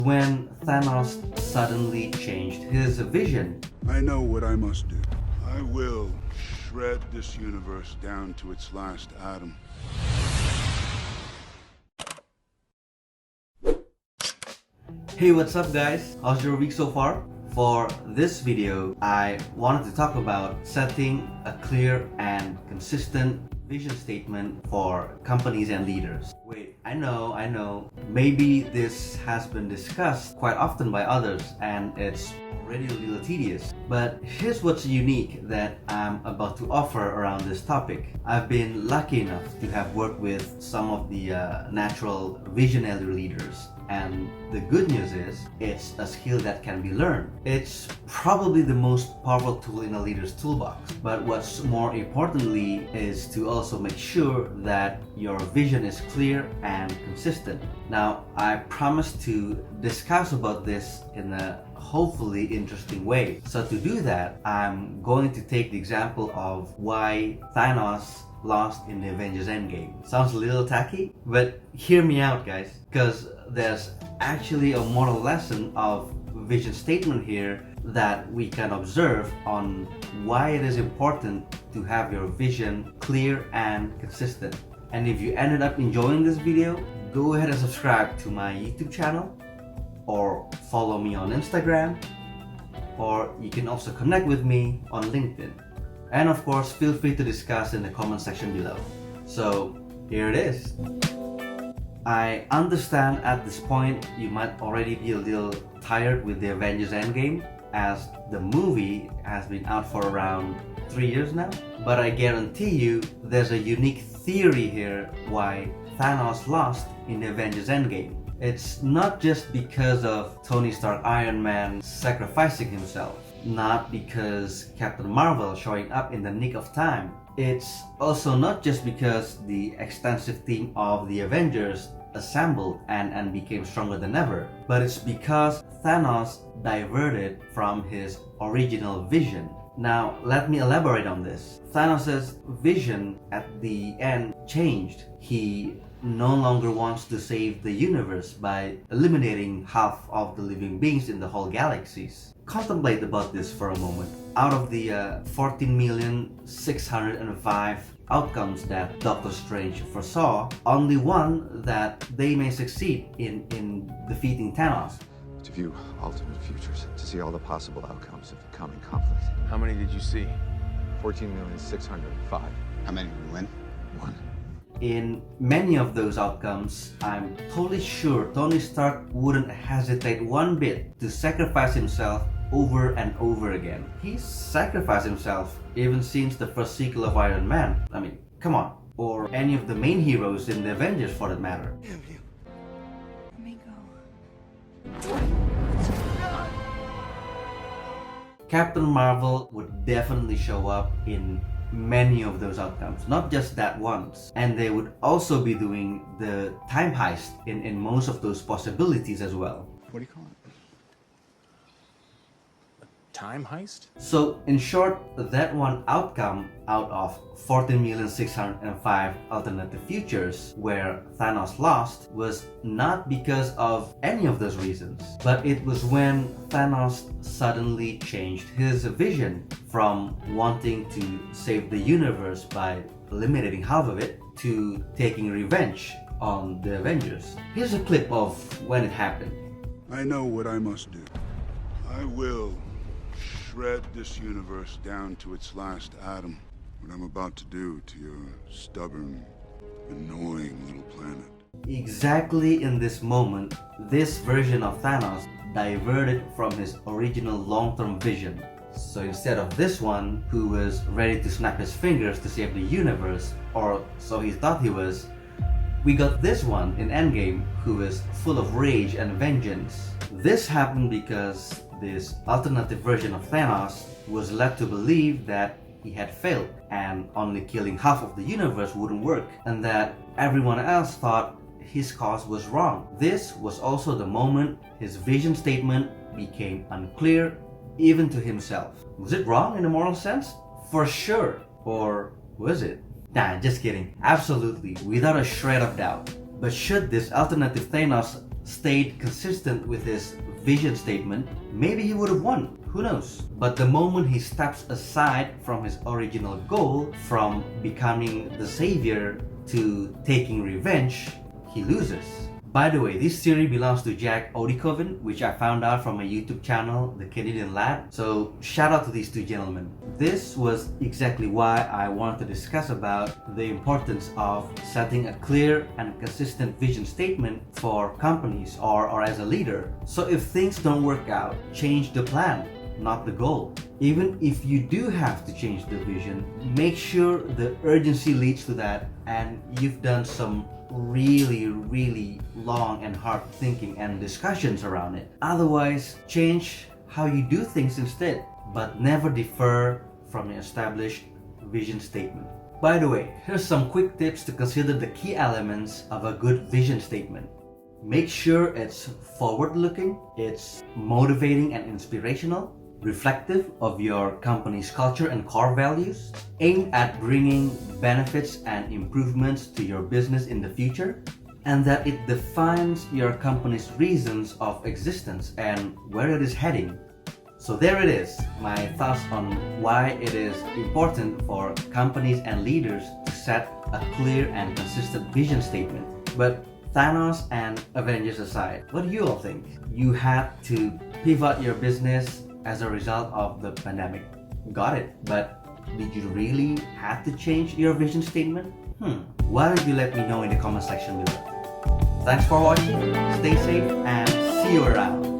when Thanos suddenly changed his vision. I know what I must do. I will shred this universe down to its last atom. Hey, what's up guys? How's your week so far? For this video, I wanted to talk about setting a clear and consistent vision statement for companies and leaders. Wait, I know, maybe this has been discussed quite often by others and it's already a little tedious, but here's what's unique that I'm about to offer around this topic. I've been lucky enough to have worked with some of the natural visionary leaders, and the good news is it's a skill that can be learned. It's probably the most powerful tool in a leader's toolbox, but what's more importantly is to also make sure that your vision is clear and consistent. Now, I promise to discuss about this in a hopefully interesting way. So to do that, I'm going to take the example of why Thanos lost in the Avengers Endgame. Sounds a little tacky, but hear me out guys, because there's actually a moral lesson of vision statement here that we can observe on why it is important to have your vision clear and consistent. And if you ended up enjoying this video, go ahead and subscribe to my YouTube channel, or follow me on Instagram, or you can also connect with me on LinkedIn. And of course, feel free to discuss in the comment section below. So here it is. I understand at this point you might already be a little tired with the Avengers Endgame, as the movie has been out for around 3 years now. But I guarantee you there's a unique theory here why Thanos lost in the Avengers Endgame. It's not just because of Tony Stark Iron Man sacrificing himself, not because Captain Marvel showing up in the nick of time. It's also not just because the extensive team of the Avengers assembled and became stronger than ever, but it's because Thanos diverted from his original vision. Now, let me elaborate on this. Thanos' vision at the end changed. He no longer wants to save the universe by eliminating half of the living beings in the whole galaxies. Contemplate about this for a moment. Out of the 14,605 outcomes that Doctor Strange foresaw, only one that they may succeed in defeating Thanos. To view alternate futures, to see all the possible outcomes of the coming conflict. How many did you see? 14,605. How many did we win? One. In many of those outcomes, I'm totally sure Tony Stark wouldn't hesitate one bit to sacrifice himself over and over again. He sacrificed himself even since the first sequel of Iron Man. I mean, come on. Or any of the main heroes in the Avengers for that matter. Let me go. Captain Marvel would definitely show up in many of those outcomes, not just that once. And they would also be doing the time heist in most of those possibilities as well. What do you call it? Time heist? So in short, that one outcome out of 14,605 alternative futures where Thanos lost was not because of any of those reasons, but it was when Thanos suddenly changed his vision from wanting to save the universe by eliminating half of it to taking revenge on the Avengers. Here's a clip of when it happened. I know what I must do. I will shred this universe down to its last atom. What I'm about to do to your stubborn, annoying little planet. Exactly in this moment, this version of Thanos diverted from his original long-term vision. So instead of this one, who was ready to snap his fingers to save the universe, or so he thought he was, we got this one in Endgame, who is full of rage and vengeance. This happened because this alternative version of Thanos was led to believe that he had failed and only killing half of the universe wouldn't work, and that everyone else thought his cause was wrong. This was also the moment his vision statement became unclear even to himself. Was it wrong in a moral sense? For sure. Or was it? Nah, just kidding. Absolutely, without a shred of doubt. But should this alternative Thanos stayed consistent with his vision statement, maybe he would have won. Who knows? But the moment he steps aside from his original goal, from becoming the savior to taking revenge, he loses. By the way, this series belongs to Jack Oedekoven, which I found out from a YouTube channel, The Canadian Lad. So shout out to these two gentlemen. This was exactly why I wanted to discuss about the importance of setting a clear and consistent vision statement for companies or as a leader. So if things don't work out, change the plan, not the goal. Even if you do have to change the vision, make sure the urgency leads to that and you've done some really long and hard thinking and discussions around it. Otherwise, change how you do things instead, but never defer from the established vision statement. By the way, here's some quick tips to consider the key elements of a good vision statement. Make sure it's forward-looking, it's motivating and inspirational, reflective of your company's culture and core values, aimed at bringing benefits and improvements to your business in the future, and that it defines your company's reasons of existence and where it is heading. So there it is, my thoughts on why it is important for companies and leaders to set a clear and consistent vision statement. But Thanos and Avengers aside, what do you all think? You had to pivot your business as a result of the pandemic. Got it, but did you really have to change your vision statement? Why don't you let me know in the comment section below. Thanks for watching, stay safe and see you around.